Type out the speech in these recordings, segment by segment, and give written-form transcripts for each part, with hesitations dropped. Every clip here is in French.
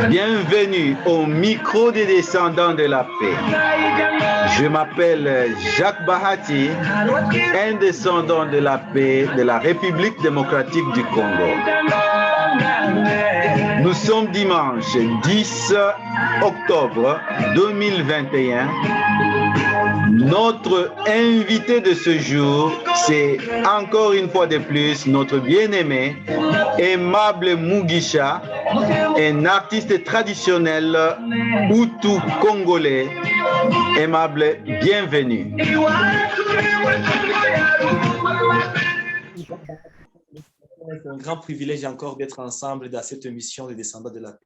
Bienvenue au micro des descendants de la paix. Je m'appelle Jacques Bahati, un descendant de la paix de la République démocratique du Congo. Nous sommes dimanche 10 octobre 2021. Notre invité de ce jour, c'est encore une fois de plus notre bien-aimé Aimable Mugisha, un artiste traditionnel Hutu congolais. Aimable, bienvenue. C'est un grand privilège encore d'être ensemble dans cette émission des descendants de la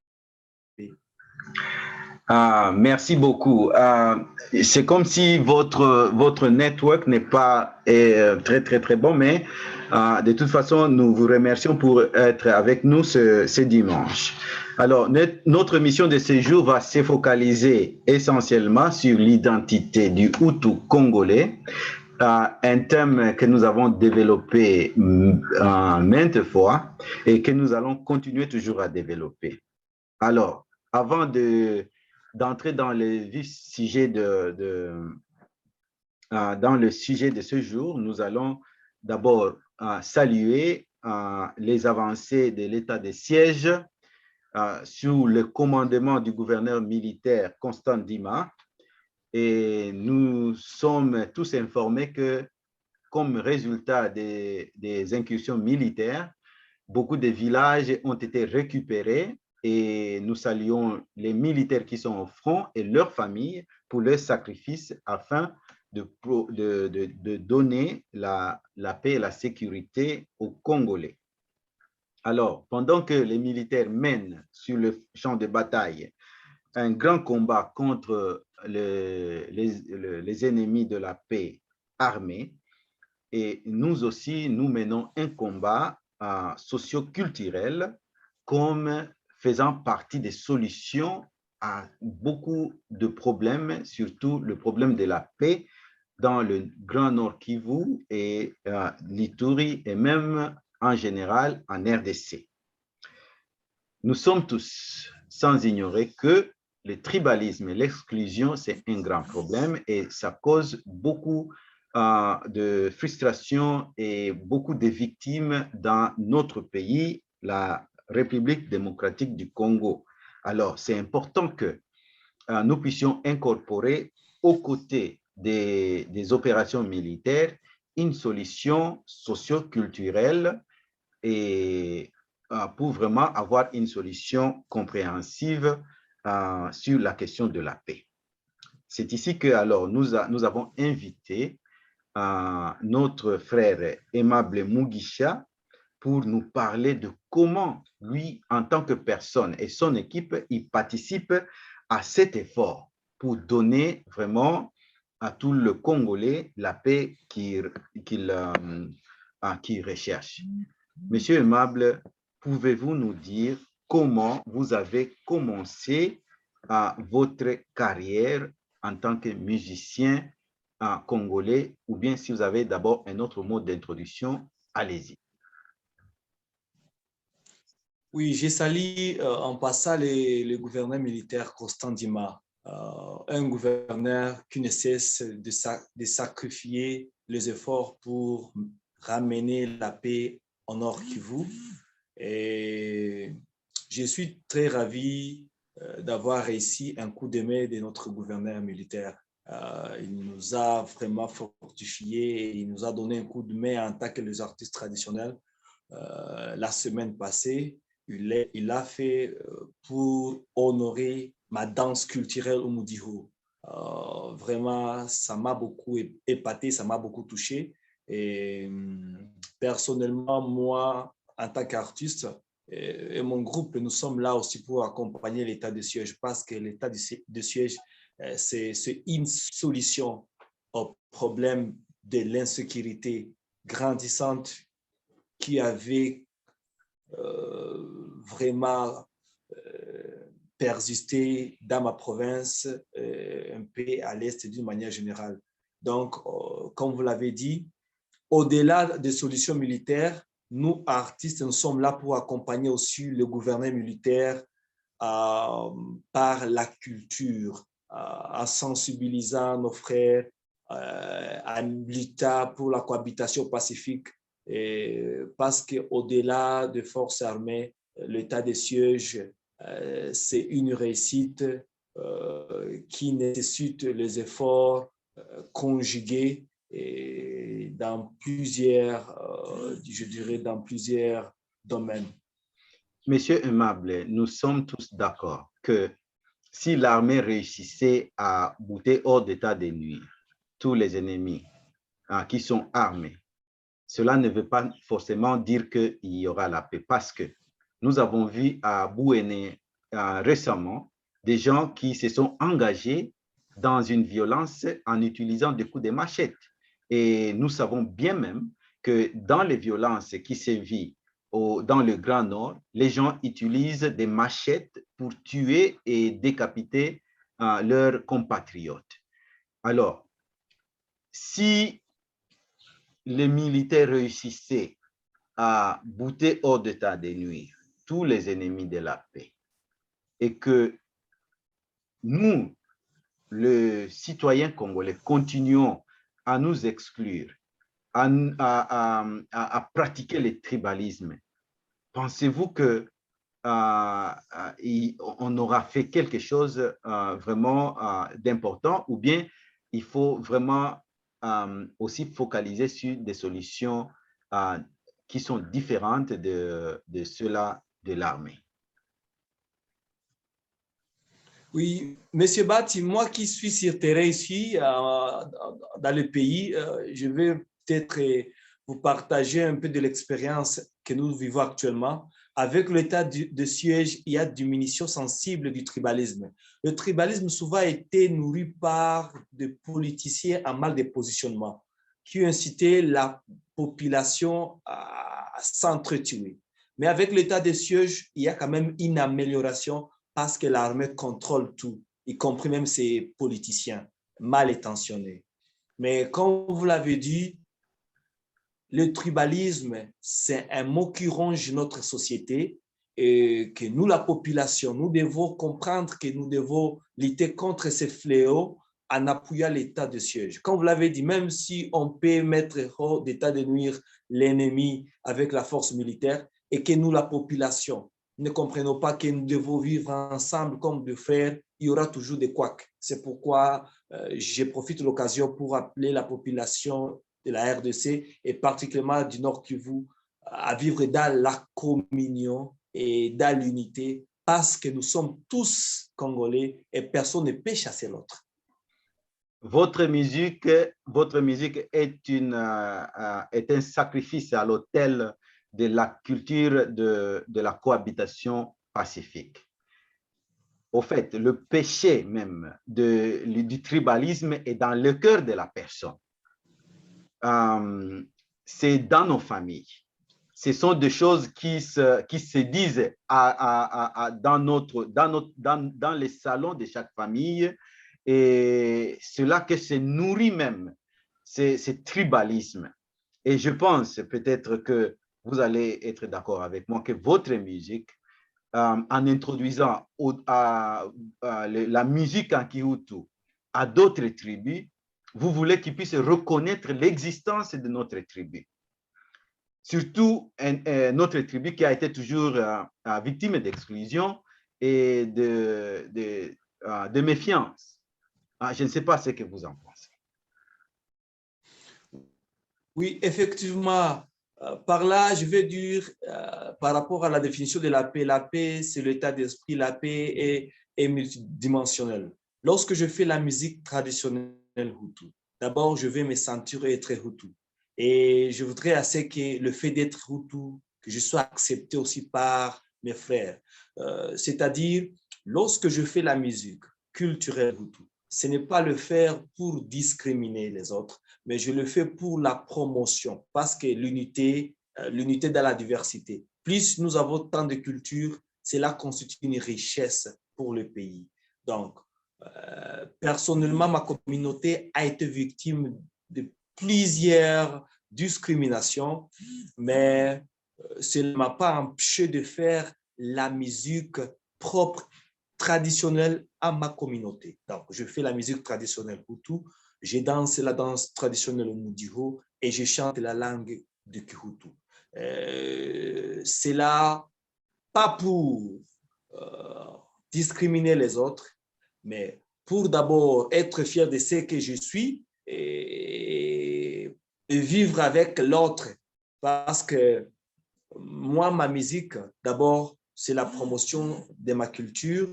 paix. Merci beaucoup. C'est comme si votre network n'est pas très bon, mais de toute façon, nous vous remercions pour être avec nous ce dimanche. Alors, notre mission de ce jour va se focaliser essentiellement sur l'identité du Hutu congolais, un thème que nous avons développé maintes fois et que nous allons continuer toujours à développer. Alors, avant d'entrer dans le vif sujet dans le sujet de ce jour, nous allons d'abord saluer les avancées de l'état de siège sous le commandement du gouverneur militaire Constant Ndima. Et nous sommes tous informés que, comme résultat des incursions militaires, beaucoup de villages ont été récupérés. Et nous saluons les militaires qui sont au front et leurs familles pour leur sacrifice afin de donner la paix et la sécurité aux Congolais. Alors, pendant que les militaires mènent sur le champ de bataille un grand combat contre les ennemis de la paix armés, et nous aussi, nous menons un combat socio-culturel comme faisant partie des solutions à beaucoup de problèmes, surtout le problème de la paix dans le Grand Nord Kivu et l'Ituri et même en général en RDC. Nous sommes tous sans ignorer que le tribalisme et l'exclusion, c'est un grand problème et ça cause beaucoup de frustration et beaucoup de victimes dans notre pays, la République démocratique du Congo. Alors, c'est important que nous puissions incorporer aux côtés des opérations militaires une solution socio-culturelle et pour vraiment avoir une solution compréhensive sur la question de la paix. C'est ici que alors nous avons invité notre frère Aimable Mugisha pour nous parler de comment lui, en tant que personne et son équipe, il participe à cet effort pour donner vraiment à tout le Congolais la paix qu'il recherche. Monsieur Aimable, pouvez-vous nous dire comment vous avez commencé votre carrière en tant que musicien congolais, ou bien si vous avez d'abord un autre mot d'introduction, allez-y. Oui, j'ai sali en passant le gouverneur militaire Constant Ndima, un gouverneur qui ne cesse de sacrifier les efforts pour ramener la paix au Nord Kivu. Et je suis très ravi d'avoir réussi un coup de main de notre gouverneur militaire. Il nous a vraiment fortifiés, il nous a donné un coup de main en tant que les artistes traditionnels. La semaine passée, il a fait pour honorer ma danse culturelle au Mudiho. Vraiment, ça m'a beaucoup épaté, ça m'a beaucoup touché. Et personnellement, moi, en tant qu'artiste, et mon groupe, nous sommes là aussi pour accompagner l'état de siège parce que l'état de siège, c'est une solution au problème de l'insécurité grandissante qui avait vraiment persisté dans ma province, un peu à l'est d'une manière générale. Donc, comme vous l'avez dit, au-delà des solutions militaires, nous, artistes, nous sommes là pour accompagner aussi le gouvernement militaire par la culture, en sensibilisant nos frères à l'État pour la cohabitation pacifique. Et parce qu'au-delà des forces armées, l'état des sièges, c'est une réussite qui nécessite les efforts conjugués et dans plusieurs, je dirais, dans plusieurs domaines. Monsieur Aimable, nous sommes tous d'accord que si l'armée réussissait à bouter hors d'état de nuire tous les ennemis qui sont armés, cela ne veut pas forcément dire qu'il y aura la paix, parce que nous avons vu à Bouéné récemment des gens qui se sont engagés dans une violence en utilisant des coups de machette. Et nous savons bien même que dans les violences qui sévissent dans le Grand Nord, les gens utilisent des machettes pour tuer et décapiter leurs compatriotes. Alors, si les militaires réussissaient à bouter hors d'état de nuire tous les ennemis de la paix et que nous, les citoyens congolais, continuons à nous exclure, à pratiquer le tribalisme, pensez-vous que on aura fait quelque chose vraiment d'important, ou bien il faut vraiment aussi focaliser sur des solutions qui sont différentes de ceux-là de l'armée? Oui, Monsieur Bati, moi qui suis sur terrain ici, dans le pays, je vais peut-être vous partager un peu de l'expérience que nous vivons actuellement. Avec l'état de siège, il y a une diminution sensible du tribalisme. Le tribalisme souvent a été nourri par des politiciens en mal de positionnement qui ont incité la population à s'entretuer. Mais avec l'état de siège, il y a quand même une amélioration parce que l'armée contrôle tout, y compris même ses politiciens mal intentionnés. Mais comme vous l'avez dit, le tribalisme, c'est un mot qui ronge notre société et que nous, la population, nous devons comprendre que nous devons lutter contre ces fléaux en appuyant l'état de siège. Comme vous l'avez dit, même si on peut mettre hors d'état de nuire l'ennemi avec la force militaire et que nous, la population, ne comprenons pas que nous devons vivre ensemble comme deux frères, il y aura toujours des couacs. C'est pourquoi je profite de l'occasion pour appeler la population de la RDC et particulièrement du Nord Kivu à vivre dans la communion et dans l'unité parce que nous sommes tous Congolais et personne ne peut chasser l'autre. Votre musique est un sacrifice à l'autel de la culture de la cohabitation pacifique. Au fait, le péché même du tribalisme est dans le cœur de la personne. C'est dans nos familles. Ce sont des choses qui se disent dans les salons de chaque famille, et cela que se nourrit même, c'est tribalisme. Et je pense peut-être que vous allez être d'accord avec moi que votre musique, en introduisant la musique en Kihutu à d'autres tribus, vous voulez qu'ils puissent reconnaître l'existence de notre tribu. Surtout notre tribu qui a été toujours victime d'exclusion et de méfiance. Je ne sais pas ce que vous en pensez. Oui, effectivement, par là, je vais dire, par rapport à la définition de la paix, c'est l'état d'esprit, la paix est multidimensionnelle. Lorsque je fais la musique traditionnelle Hutu, d'abord, je vais me sentir être Hutu. Et je voudrais assez que le fait d'être Hutu, que je sois accepté aussi par mes frères. C'est-à-dire, lorsque je fais la musique culturelle Hutu, ce n'est pas le faire pour discriminer les autres, mais je le fais pour la promotion, parce que l'unité dans la diversité. Plus nous avons tant de cultures, cela constitue une richesse pour le pays. Donc, personnellement, ma communauté a été victime de plusieurs discriminations, mais cela ne m'a pas empêché de faire la musique propre, traditionnelle à ma communauté. Donc, je fais la musique traditionnelle Hutu, je danse la danse traditionnelle Mudiho et je chante la langue du Kihutu. C'est là, pas pour discriminer les autres, mais pour d'abord être fier de ce que je suis et vivre avec l'autre. Parce que moi, ma musique, d'abord, c'est la promotion de ma culture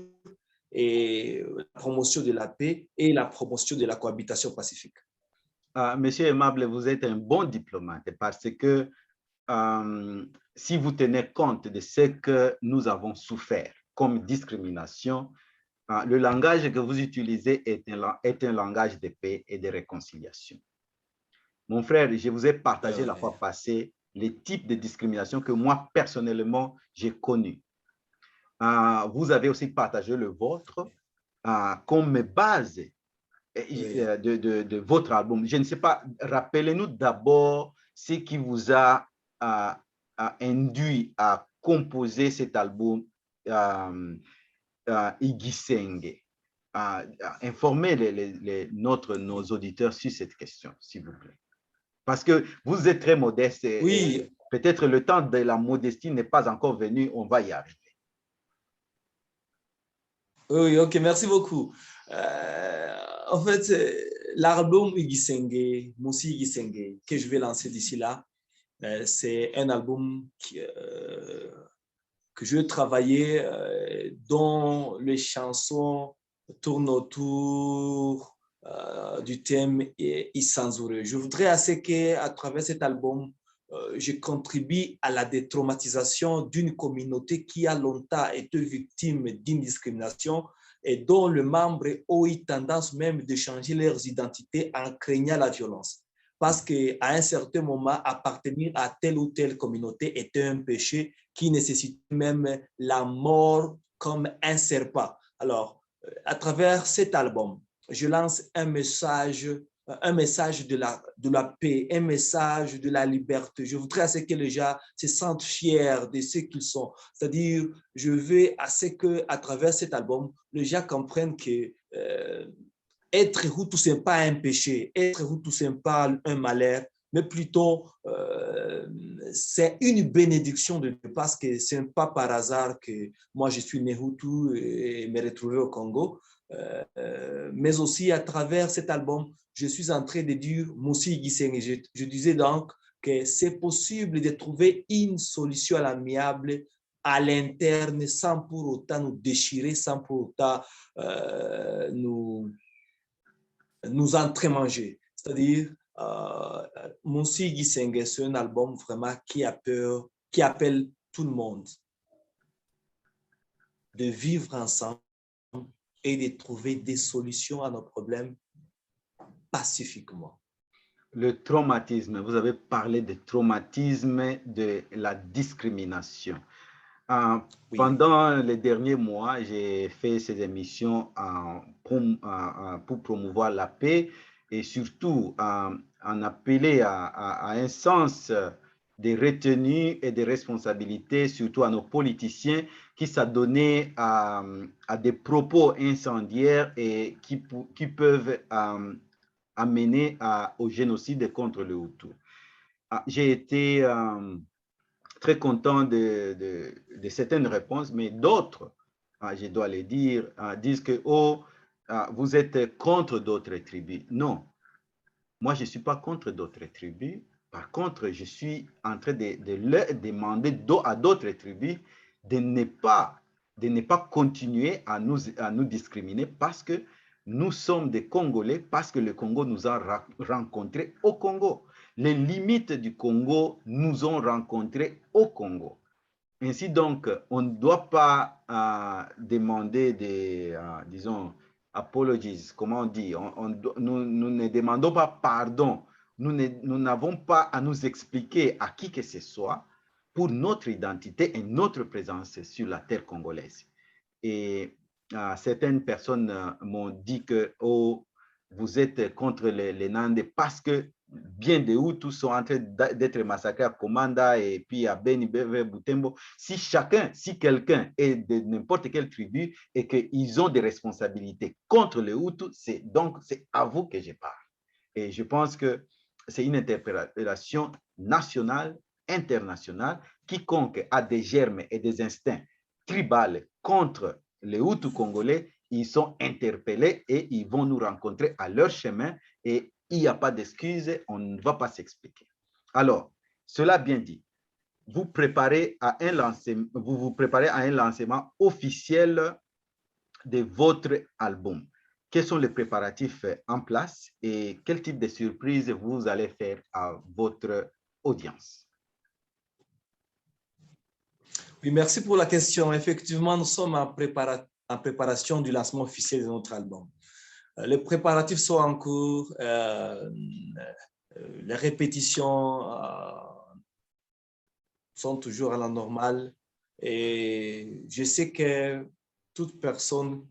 et la promotion de la paix et la promotion de la cohabitation pacifique. Monsieur Aimable, vous êtes un bon diplomate parce que si vous tenez compte de ce que nous avons souffert comme discrimination, le langage que vous utilisez est un langage de paix et de réconciliation. Mon frère, je vous ai partagé la fois passée les types de discrimination que moi, personnellement, j'ai connus. Vous avez aussi partagé le vôtre comme base de votre album. Je ne sais pas, rappelez-nous d'abord ce qui vous a induit à composer cet album Igisenge. Informez nos auditeurs sur cette question, s'il vous plaît. Parce que vous êtes très modeste et, oui. Peut-être le temps de la modestie n'est pas encore venu, on va y arriver. Oui, ok, merci beaucoup. En fait, l'album Igisenge, Moussi Igisenge, que je vais lancer d'ici là, c'est un album que je travaillais dont les chansons tournent autour du thème Isanzure. Je voudrais assez qu'à travers cet album, je contribue à la détraumatisation d'une communauté qui a longtemps été victime d'une discrimination et dont les membres ont eu tendance même de changer leurs identités en craignant la violence. Parce qu'à un certain moment, appartenir à telle ou telle communauté était un péché qui nécessite même la mort comme un serpent. Alors, à travers cet album, je lance un message de la paix, un message de la liberté. Je voudrais à ce que les gens se sentent fiers de ce qu'ils sont. C'est-à-dire, je veux à ce qu'à travers cet album, les gens comprennent que être Hutu, ce n'est pas un péché. Être Hutu, ce n'est pas un malheur, mais plutôt c'est une bénédiction de Dieu parce que ce n'est pas par hasard que moi je suis né Hutu et me retrouvé au Congo. Mais aussi à travers cet album, je suis en train de dire Moussi Giseng. Je disais donc que c'est possible de trouver une solution à l'amiable à l'interne sans pour autant nous déchirer, sans pour autant nous entremanger. C'est-à-dire, Moussi Giseng, c'est un album vraiment qui appelle tout le monde de vivre ensemble et de trouver des solutions à nos problèmes pacifiquement. Le traumatisme, vous avez parlé de traumatisme de la discrimination. Oui. Pendant les derniers mois, j'ai fait ces émissions pour promouvoir la paix et surtout en appeler à un sens de retenue et de responsabilité, surtout à nos politiciens qui s'adonnaient à des propos incendiaires et qui peuvent amener au génocide contre le Hutu. J'ai été très content de certaines réponses, mais d'autres, je dois le dire, disent que oh, vous êtes contre d'autres tribus. Non, moi je ne suis pas contre d'autres tribus. Par contre, je suis en train de leur demander à d'autres tribus de ne pas continuer à nous discriminer parce que nous sommes des Congolais, parce que le Congo nous a rencontrés au Congo. Les limites du Congo nous ont rencontrés au Congo. Ainsi donc, on ne doit pas demander des, disons, apologies, comment on dit. Nous ne demandons pas pardon. Nous n'avons pas à nous expliquer à qui que ce soit pour notre identité et notre présence sur la terre congolaise. Et certaines personnes m'ont dit que oh, vous êtes contre les Nandais parce que bien des Hutus sont en train d'être massacrés à Komanda et puis à Beni, Butembo. Si quelqu'un est de n'importe quelle tribu et qu'ils ont des responsabilités contre les Hutus, c'est à vous que je parle. Et je pense que c'est une interpellation nationale, internationale. Quiconque a des germes et des instincts tribaux contre les Hutus congolais, ils sont interpellés et ils vont nous rencontrer à leur chemin et il n'y a pas d'excuse, on ne va pas s'expliquer. Alors, cela bien dit, vous vous préparez à un lancement officiel de votre album. Quels sont les préparatifs en place et quel type de surprise vous allez faire à votre audience? Oui, merci pour la question. Effectivement, nous sommes en préparation du lancement officiel de notre album. Les préparatifs sont en cours. Les répétitions sont toujours à la normale. Et je sais que toute personne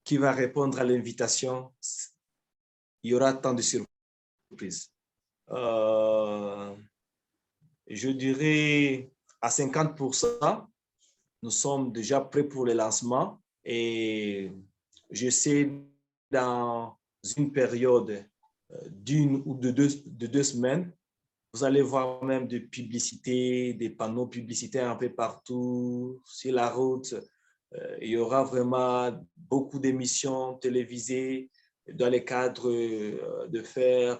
qui va répondre à l'invitation, il y aura tant de surprises. Je dirais à 50%, nous sommes déjà prêts pour le lancement et je sais dans une période d'une ou de deux semaines, vous allez voir même des publicités, des panneaux publicitaires un peu partout sur la route. Il y aura vraiment beaucoup d'émissions télévisées dans le cadre de faire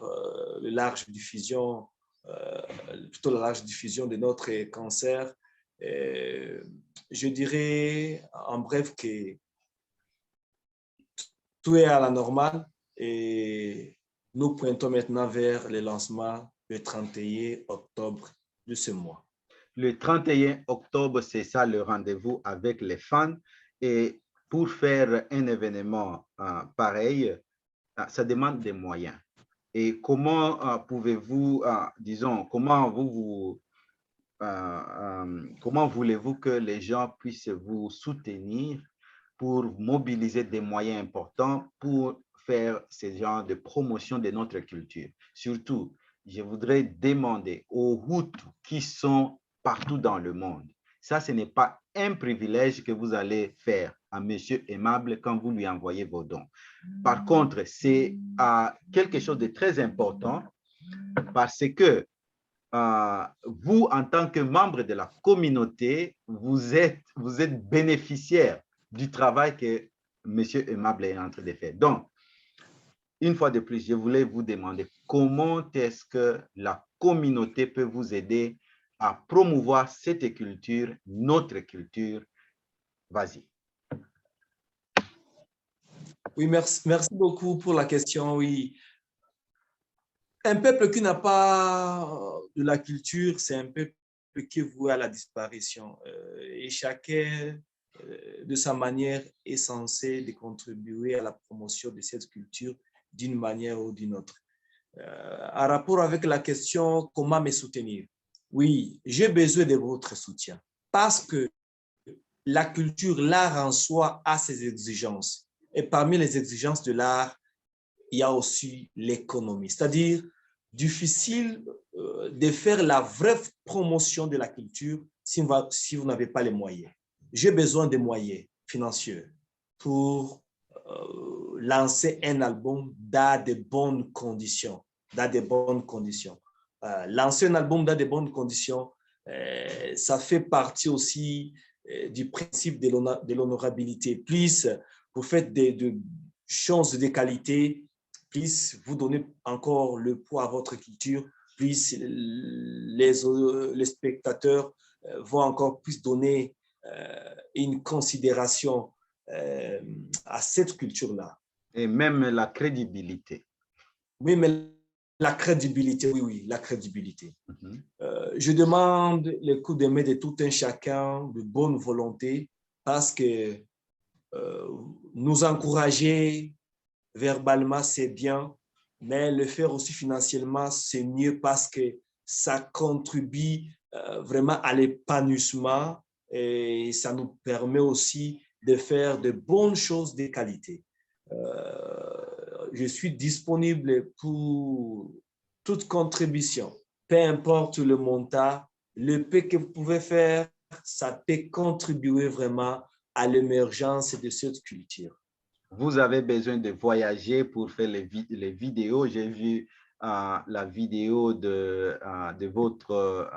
la large diffusion de notre cancer. Je dirais en bref que tout est à la normale et nous pointons maintenant vers le lancement le 31 octobre de ce mois. Le 31 octobre, c'est ça le rendez-vous avec les fans. Et pour faire un événement pareil, ça demande des moyens. Et comment pouvez-vous, disons, comment voulez-vous que les gens puissent vous soutenir pour mobiliser des moyens importants pour faire ce genre de promotion de notre culture? Surtout, je voudrais demander aux Hutus qui sont partout dans le monde. Ça, ce n'est pas un privilège que vous allez faire à Monsieur Aimable quand vous lui envoyez vos dons. Par contre, c'est quelque chose de très important parce que vous, en tant que membre de la communauté, vous êtes bénéficiaire du travail que M. Aimable est en train de faire. Donc, une fois de plus, je voulais vous demander comment est-ce que la communauté peut vous aider à promouvoir cette culture, notre culture. Vas-y. Oui, merci beaucoup pour la question. Oui. Un peuple qui n'a pas de la culture, c'est un peuple qui est voué à la disparition. Et chacun, de sa manière, est censé de contribuer à la promotion de cette culture d'une manière ou d'une autre. En rapport avec la question « Comment me soutenir ?» Oui, j'ai besoin de votre soutien parce que la culture, l'art en soi, a ses exigences. Et parmi les exigences de l'art, il y a aussi l'économie. C'est-à-dire, difficile de faire la vraie promotion de la culture si vous n'avez pas les moyens. J'ai besoin de moyens financiers pour lancer un album dans de bonnes conditions. Lancer un album dans de bonnes conditions, ça fait partie aussi du principe de l'honorabilité. Plus vous faites de choses de qualité, plus vous donnez encore le poids à votre culture, plus les spectateurs vont encore plus donner une considération à cette culture-là. Et même la crédibilité. Oui, mais la crédibilité, oui, la crédibilité. Je demande le coup de main de tout un chacun de bonne volonté parce que nous encourager verbalement, c'est bien, mais le faire aussi financièrement, c'est mieux parce que ça contribue vraiment à l'épanouissement et ça nous permet aussi de faire de bonnes choses de qualité. je suis disponible pour toute contribution, peu importe le montant, le peu que vous pouvez faire, ça peut contribuer vraiment à l'émergence de cette culture. Vous avez besoin de voyager pour faire les vidéos. J'ai vu la vidéo de votre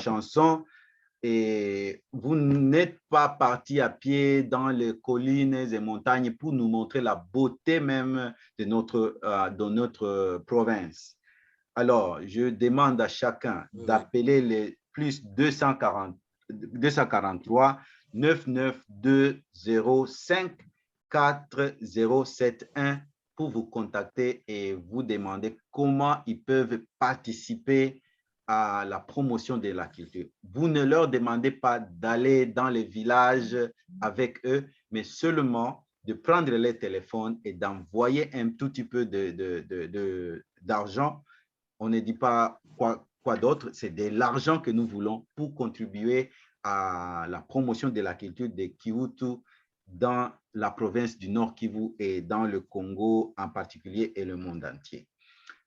chanson et vous n'êtes pas parti à pied dans les collines et montagnes pour nous montrer la beauté même de notre province. Alors, je demande à chacun d'appeler les plus 243 992 05 4071 pour vous contacter et vous demander comment ils peuvent participer à la promotion de la culture. Vous ne leur demandez pas d'aller dans les villages avec eux, mais seulement de prendre les téléphones et d'envoyer un tout petit peu d'argent. On ne dit pas quoi d'autre, c'est de l'argent que nous voulons pour contribuer à la promotion de la culture de Kivutu dans la province du Nord Kivu et dans le Congo en particulier et le monde entier.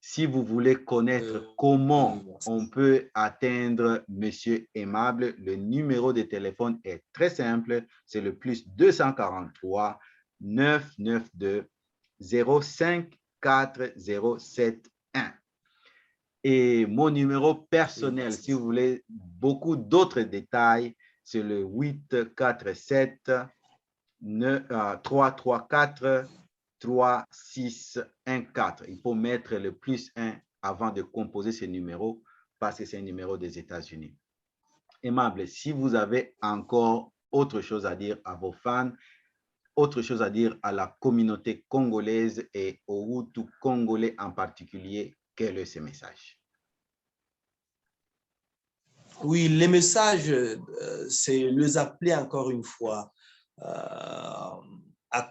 Si vous voulez connaître comment on peut atteindre Monsieur Aimable, le numéro de téléphone est très simple, c'est le plus 243 992 05 4071. Et mon numéro personnel, si vous voulez beaucoup d'autres détails, c'est le 847 334 3614. Il faut mettre le plus 1 avant de composer ce numéro parce que c'est un numéro des États-Unis. Aimable, si vous avez encore autre chose à dire à vos fans, autre chose à dire à la communauté congolaise et aux Hutus congolais en particulier, quel est ce message? Oui, les messages, c'est les appeler encore une fois à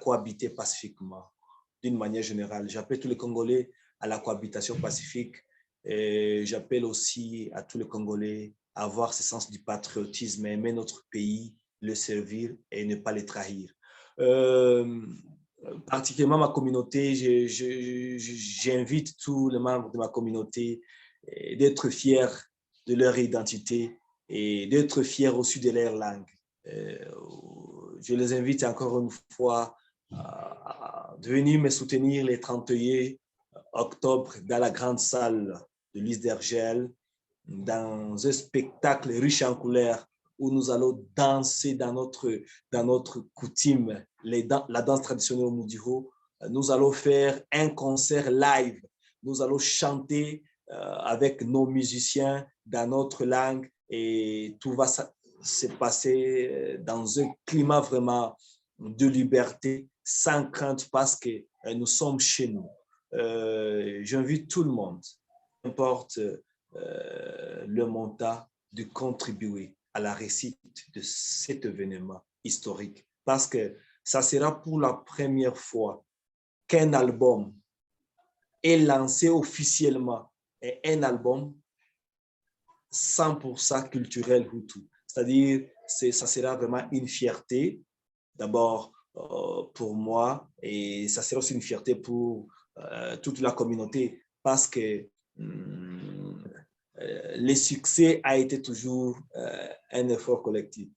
cohabiter pacifiquement, d'une manière générale. J'appelle tous les Congolais à la cohabitation pacifique et j'appelle aussi à tous les Congolais à avoir ce sens du patriotisme, aimer notre pays, le servir et ne pas le trahir. Particulièrement ma communauté, j'invite tous les membres de ma communauté d'être fiers de leur identité et d'être fiers aussi de leur langue. Je les invite encore une fois de venir me soutenir les 31 octobre dans la grande salle de l'Isdergel, dans un spectacle riche en couleurs où nous allons danser dans notre coutume, la danse traditionnelle au Moudiro. Nous allons faire un concert live. Nous allons chanter avec nos musiciens dans notre langue et tout va se passer dans un climat vraiment de liberté, sans crainte parce que nous sommes chez nous. J'invite tout le monde, peu importe le montant, de contribuer à la réussite de cet événement historique parce que ça sera pour la première fois qu'un album est lancé officiellement et un album 100% culturel Hutu. C'est-à-dire, ça sera vraiment une fierté, d'abord pour moi, et ça sera aussi une fierté pour toute la communauté, parce que le succès a été toujours un effort collectif.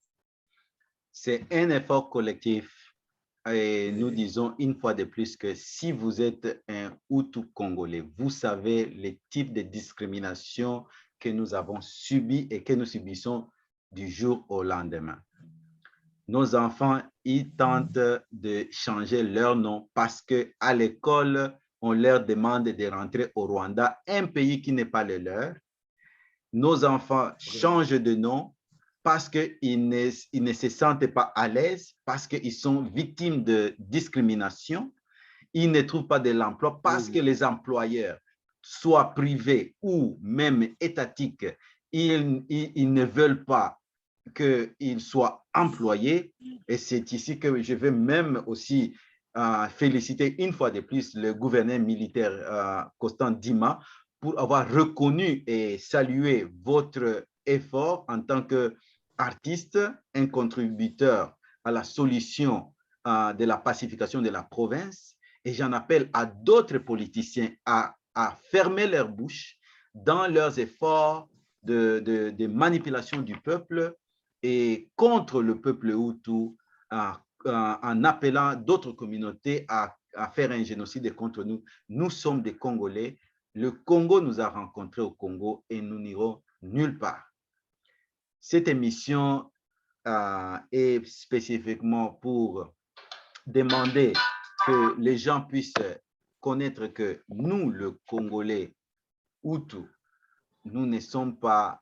C'est un effort collectif. Et nous disons une fois de plus que si vous êtes un Hutu congolais, vous savez les types de discrimination que nous avons subis et que nous subissons du jour au lendemain. Nos enfants, ils tentent de changer leur nom parce qu'à l'école, on leur demande de rentrer au Rwanda, un pays qui n'est pas le leur. Nos enfants changent de nom parce qu'ils ne se sentent pas à l'aise, parce qu'ils sont victimes de discrimination. Ils ne trouvent pas de l'emploi parce que les employeurs, soit privés ou même étatiques, ils ne veulent pas qu'ils soient employés. Et c'est ici que je veux même aussi féliciter une fois de plus le gouverneur militaire Constant Dima pour avoir reconnu et salué votre effort en tant qu'artiste, un contributeur à la solution de la pacification de la province Et j'en appelle à d'autres politiciens à fermer leur bouche dans leurs efforts de manipulation du peuple et contre le peuple Hutu, en appelant d'autres communautés à faire un génocide contre nous. Nous sommes des Congolais. Le Congo nous a rencontrés au Congo et nous n'irons nulle part. Cette émission est spécifiquement pour demander que les gens puissent connaître que nous, le Congolais Hutu, nous ne sommes pas,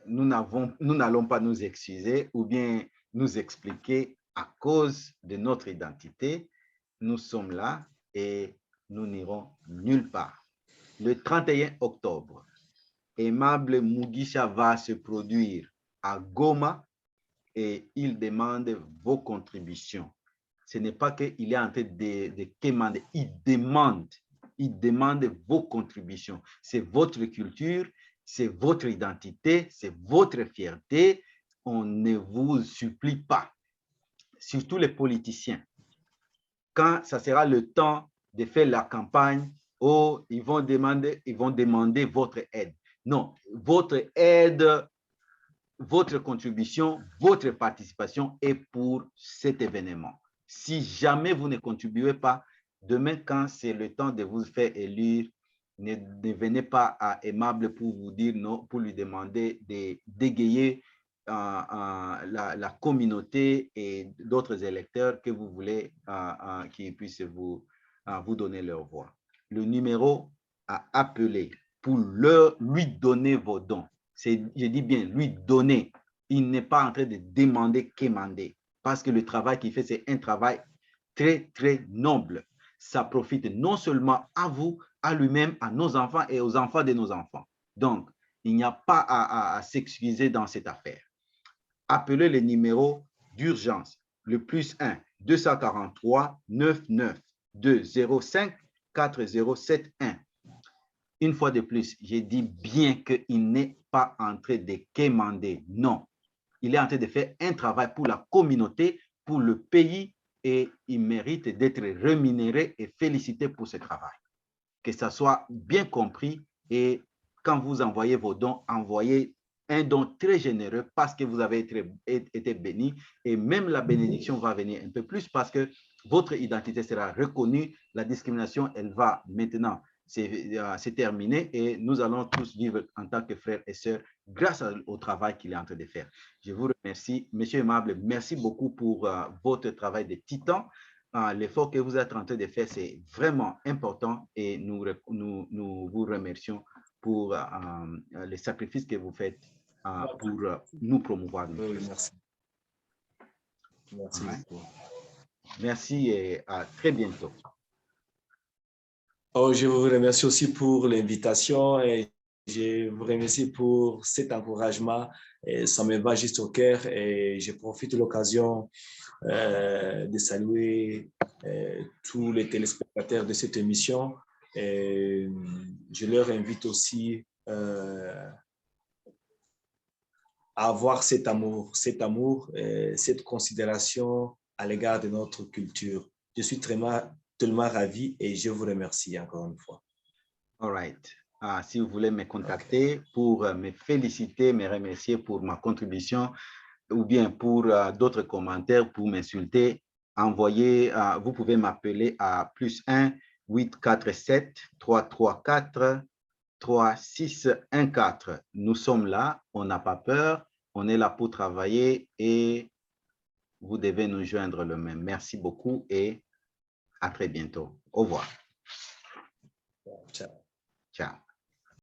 nous n'allons pas nous excuser ou bien nous expliquer à cause de notre identité. Nous sommes là et nous n'irons nulle part. Le 31 octobre, Aimable Mugisha va se produire à Goma et il demande vos contributions. Ce n'est pas qu'il est en train de quémander, il demande vos contributions. C'est votre culture, c'est votre identité, c'est votre fierté. On ne vous supplie pas, surtout les politiciens. Quand ça sera le temps de faire la campagne, oh, ils vont demander votre aide. Non, votre aide, votre contribution, votre participation est pour cet événement. Si jamais vous ne contribuez pas, demain, quand c'est le temps de vous faire élire, ne venez pas à Aimable pour vous dire non, pour lui demander de dégayer la communauté et d'autres électeurs que vous voulez qui puissent vous donner leur voix. Le numéro à appeler pour lui donner vos dons, je dis bien lui donner. Il n'est pas en train de demander, quémander, parce que le travail qu'il fait, c'est un travail très, très noble. Ça profite non seulement à vous, à lui-même, à nos enfants et aux enfants de nos enfants. Donc, il n'y a pas à s'excuser dans cette affaire. Appelez le numéro d'urgence, le plus 1 243 99 205 4071. Une fois de plus, j'ai dit bien qu'il n'est pas en train de quémander. Non, il est en train de faire un travail pour la communauté, pour le pays, et il mérite d'être rémunéré et félicité pour ce travail. Que ça soit bien compris, et quand vous envoyez vos dons, envoyez un don très généreux parce que vous avez été béni, et même la bénédiction va venir un peu plus parce que votre identité sera reconnue. La discrimination, elle va maintenant c'est terminé et nous allons tous vivre en tant que frères et sœurs grâce au travail qu'il est en train de faire. Je vous remercie. Monsieur Aimable, merci beaucoup pour votre travail de titan. L'effort que vous êtes en train de faire, c'est vraiment important et nous vous remercions pour les sacrifices que vous faites pour nous promouvoir. Oui, merci. Merci beaucoup. Merci et à très bientôt. Oh, je vous remercie aussi pour l'invitation et je vous remercie pour cet encouragement. Et ça me va juste au cœur et je profite de l'occasion de saluer tous les téléspectateurs de cette émission. Et je leur invite aussi à avoir cet amour, cette considération à l'égard de notre culture. Je suis tellement ravi et je vous remercie encore une fois. All right. Si vous voulez me contacter pour me féliciter, me remercier pour ma contribution ou bien pour d'autres commentaires, pour m'insulter, envoyez, vous pouvez m'appeler à plus 1 847 334 3614. Nous sommes là, on n'a pas peur, on est là pour travailler et vous devez nous joindre le même. Merci beaucoup et à très bientôt. Au revoir. Ciao. Ciao.